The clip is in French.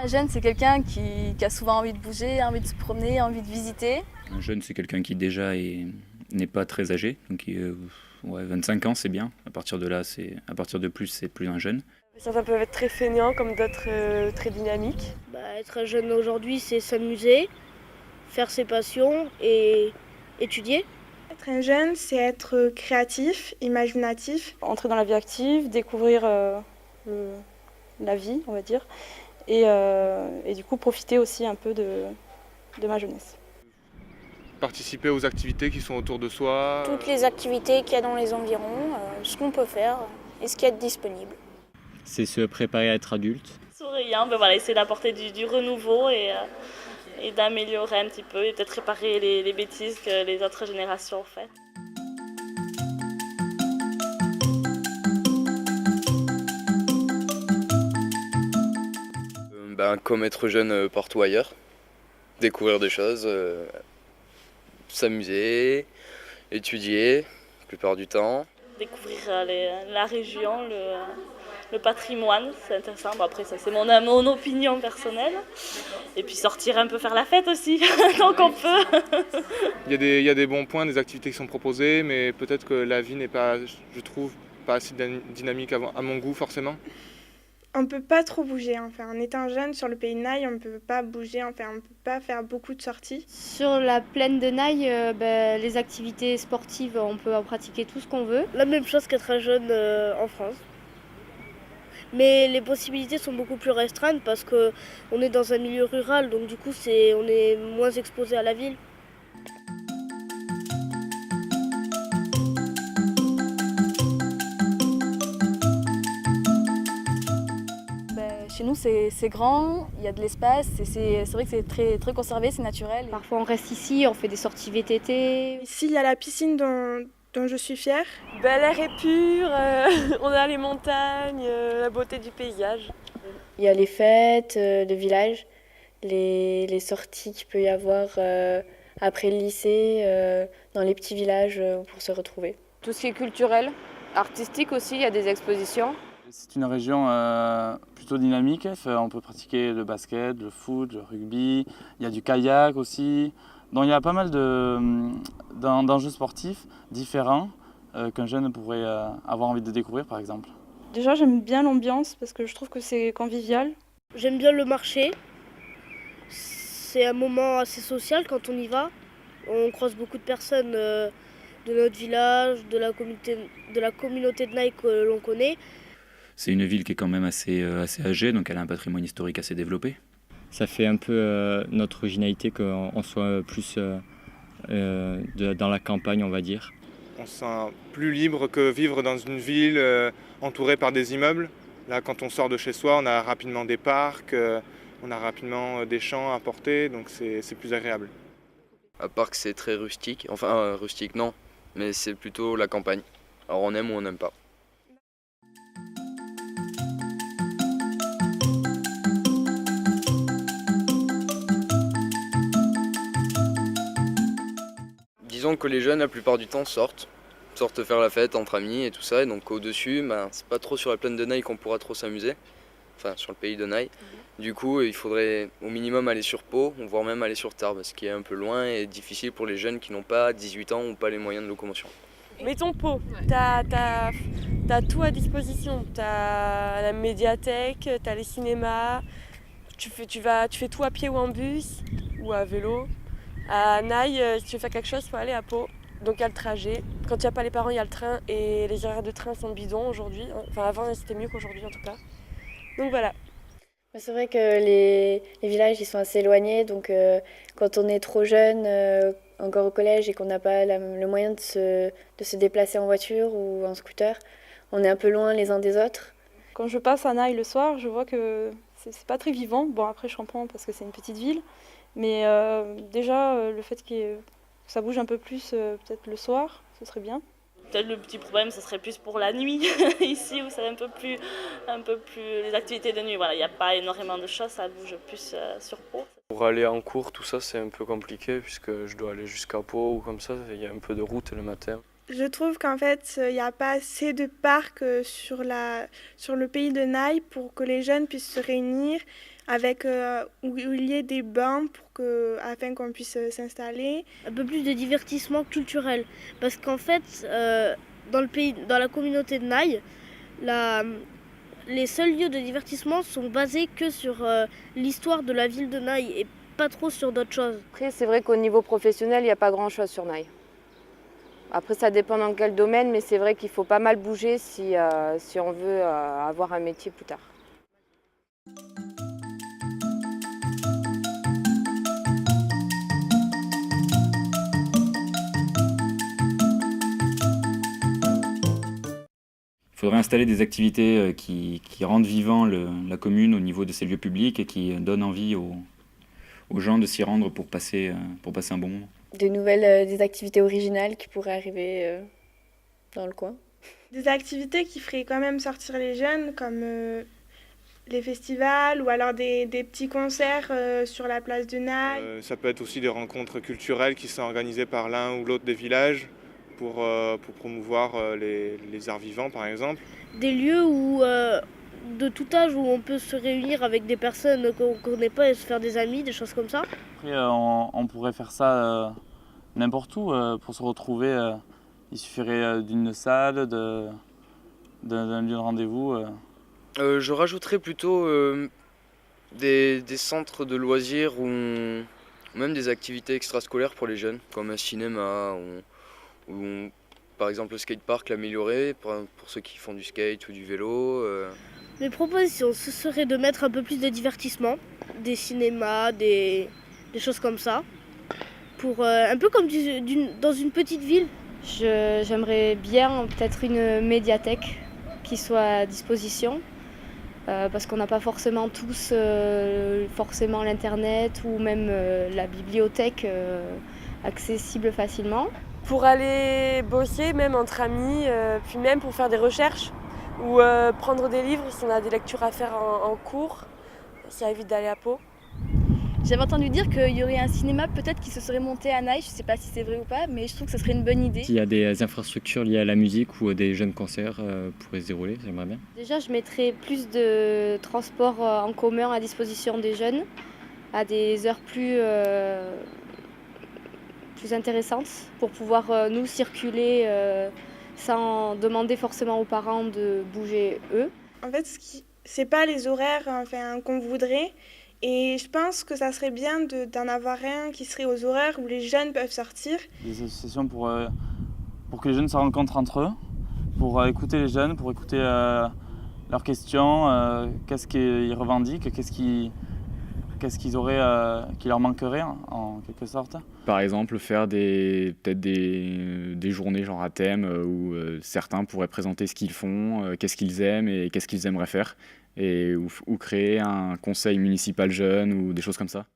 jeune, c'est quelqu'un qui a souvent envie de bouger, envie de se promener, envie de visiter. Un jeune, c'est quelqu'un qui déjà n'est pas très âgé, donc 25 ans c'est bien. À partir de là, à partir de plus, c'est plus un jeune. Certains peuvent être très feignants, comme d'autres très dynamiques. Être jeune aujourd'hui, c'est s'amuser, faire ses passions et étudier. Être un jeune, c'est être créatif, imaginatif. Entrer dans la vie active, découvrir la vie, on va dire, et du coup profiter aussi un peu de ma jeunesse. Participer aux activités qui sont autour de soi. Toutes les activités qu'il y a dans les environs, ce qu'on peut faire et ce qui est disponible. C'est se préparer à être adulte. Souriant, essayer d'apporter du renouveau et d'améliorer un petit peu et peut-être réparer les bêtises que les autres générations ont faites. Comme être jeune partout ailleurs, découvrir des choses, s'amuser, étudier la plupart du temps. Découvrir la région, le patrimoine, c'est intéressant. Après ça c'est mon opinion personnelle. Et puis sortir un peu faire la fête aussi, tant qu'on peut. Il y a des bons points, des activités qui sont proposées, mais peut-être que la vie n'est pas, je trouve, pas assez dynamique à mon goût forcément. On ne peut pas trop bouger. En étant jeune sur le pays de Naï, on ne peut pas bouger, on ne peut pas faire beaucoup de sorties. Sur la plaine de Naï, les activités sportives, on peut en pratiquer tout ce qu'on veut. La même chose qu'être un jeune en France. Mais les possibilités sont beaucoup plus restreintes parce qu'on est dans un milieu rural, donc du coup on est moins exposé à la ville. Chez nous, c'est grand, il y a de l'espace, c'est vrai que c'est très, très conservé, c'est naturel. Parfois on reste ici, on fait des sorties VTT. Ici, il y a la piscine dont je suis fière. L'air est pur, on a les montagnes, la beauté du paysage. Il y a les fêtes, le village, les sorties qu'il peut y avoir après le lycée, dans les petits villages pour se retrouver. Tout ce qui est culturel, artistique aussi, il y a des expositions. C'est une région plutôt dynamique. On peut pratiquer le basket, le foot, le rugby. Il y a du kayak aussi. Donc il y a pas mal d'enjeux sportifs différents qu'un jeune pourrait avoir envie de découvrir par exemple. Déjà j'aime bien l'ambiance parce que je trouve que c'est convivial. J'aime bien le marché. C'est un moment assez social quand on y va. On croise beaucoup de personnes de notre village, de la communauté de Naï que l'on connaît. C'est une ville qui est quand même assez âgée, donc elle a un patrimoine historique assez développé. Ça fait un peu notre originalité qu'on soit plus dans la campagne, on va dire. On se sent plus libre que vivre dans une ville entourée par des immeubles. Là, quand on sort de chez soi, on a rapidement des parcs, on a rapidement des champs à portée, donc c'est plus agréable. À part que c'est très rustique, enfin rustique non, mais c'est plutôt la campagne. Alors on aime ou on n'aime pas. Disons que les jeunes, la plupart du temps, sortent faire la fête entre amis et tout ça. Et donc au-dessus, c'est pas trop sur la plaine de Naï qu'on pourra trop s'amuser. Enfin, sur le pays de Naï. Du coup, il faudrait au minimum aller sur Pau, voire même aller sur Tarbes, ce qui est un peu loin et difficile pour les jeunes qui n'ont pas 18 ans ou pas les moyens de locomotion. Mettons Pau, t'as tout à disposition. T'as la médiathèque, t'as les cinémas, tu fais tout à pied ou en bus ou à vélo. À Naï, si tu veux faire quelque chose, il faut aller à Pau. Donc il y a le trajet. Quand il n'y a pas les parents, il y a le train. Et les horaires de train sont bidons aujourd'hui. Enfin avant, c'était mieux qu'aujourd'hui en tout cas. Donc voilà. C'est vrai que les villages ils sont assez éloignés. Donc quand on est trop jeune, encore au collège, et qu'on n'a pas le moyen de se déplacer en voiture ou en scooter, on est un peu loin les uns des autres. Quand je passe à Naï le soir, je vois que c'est pas très vivant. Bon après je comprends parce que c'est une petite ville. Mais déjà, le fait que ça bouge un peu plus peut-être le soir, ce serait bien. Peut-être le petit problème, ce serait plus pour la nuit, ici, où c'est un peu plus les activités de nuit. Voilà, il n'y a pas énormément de choses, ça bouge plus sur Pau. Pour aller en cours, tout ça, c'est un peu compliqué, puisque je dois aller jusqu'à Pau ou comme ça, il y a un peu de route le matin. Je trouve qu'en fait, il n'y a pas assez de parcs sur le pays de Naï pour que les jeunes puissent se réunir avec où il y ait des bancs afin qu'on puisse s'installer. Un peu plus de divertissement culturel. Parce qu'en fait, dans la communauté de Naï, les seuls lieux de divertissement sont basés que sur l'histoire de la ville de Naï et pas trop sur d'autres choses. Après, c'est vrai qu'au niveau professionnel, il n'y a pas grand-chose sur Naï. Après, ça dépend dans quel domaine, mais c'est vrai qu'il faut pas mal bouger si on veut avoir un métier plus tard. Il faudrait installer des activités qui rendent vivant la commune au niveau de ces lieux publics et qui donnent envie aux gens de s'y rendre pour passer un bon moment. Des activités originales qui pourraient arriver dans le coin. Des activités qui feraient quand même sortir les jeunes, comme les festivals ou alors des petits concerts sur la place de Naï. Ça peut être aussi des rencontres culturelles qui sont organisées par l'un ou l'autre des villages pour promouvoir les arts vivants par exemple. Des lieux de tout âge où on peut se réunir avec des personnes qu'on ne connaît pas et se faire des amis, des choses comme ça. Après, on pourrait faire ça n'importe où. Pour se retrouver, il suffirait d'une salle, d'un lieu de rendez-vous. Je rajouterais plutôt des centres de loisirs ou même des activités extrascolaires pour les jeunes, comme un cinéma ou par exemple le skatepark, l'améliorer pour ceux qui font du skate ou du vélo. Mes propositions, ce serait de mettre un peu plus de divertissement, des cinémas, des choses comme ça, pour un peu comme dans une petite ville. J'aimerais bien peut-être une médiathèque qui soit à disposition, parce qu'on n'a pas forcément tous forcément l'internet ou même la bibliothèque accessible facilement. Pour aller bosser, même entre amis, puis même pour faire des recherches ou prendre des livres si on a des lectures à faire en cours, ça évite d'aller à Pau. J'avais entendu dire qu'il y aurait un cinéma peut-être qui se serait monté à Naï, je ne sais pas si c'est vrai ou pas, mais je trouve que ce serait une bonne idée. S'il y a des infrastructures liées à la musique ou des jeunes concerts pourraient se dérouler, j'aimerais bien. Déjà, je mettrais plus de transports en commun à disposition des jeunes à des heures plus intéressantes pour pouvoir nous circuler sans demander forcément aux parents de bouger eux. En fait, c'est pas les horaires qu'on voudrait. Et je pense que ça serait bien d'en avoir un qui serait aux horaires où les jeunes peuvent sortir. Des associations pour que les jeunes se rencontrent entre eux, pour écouter les jeunes, pour écouter leurs questions, qu'est-ce qu'ils revendiquent, qu'est-ce qu'ils auraient qui leur manquerait en quelque sorte. Par exemple, faire peut-être des journées genre à thème où certains pourraient présenter ce qu'ils font, qu'est-ce qu'ils aiment et qu'est-ce qu'ils aimeraient faire. Ou créer un conseil municipal jeune ou des choses comme ça.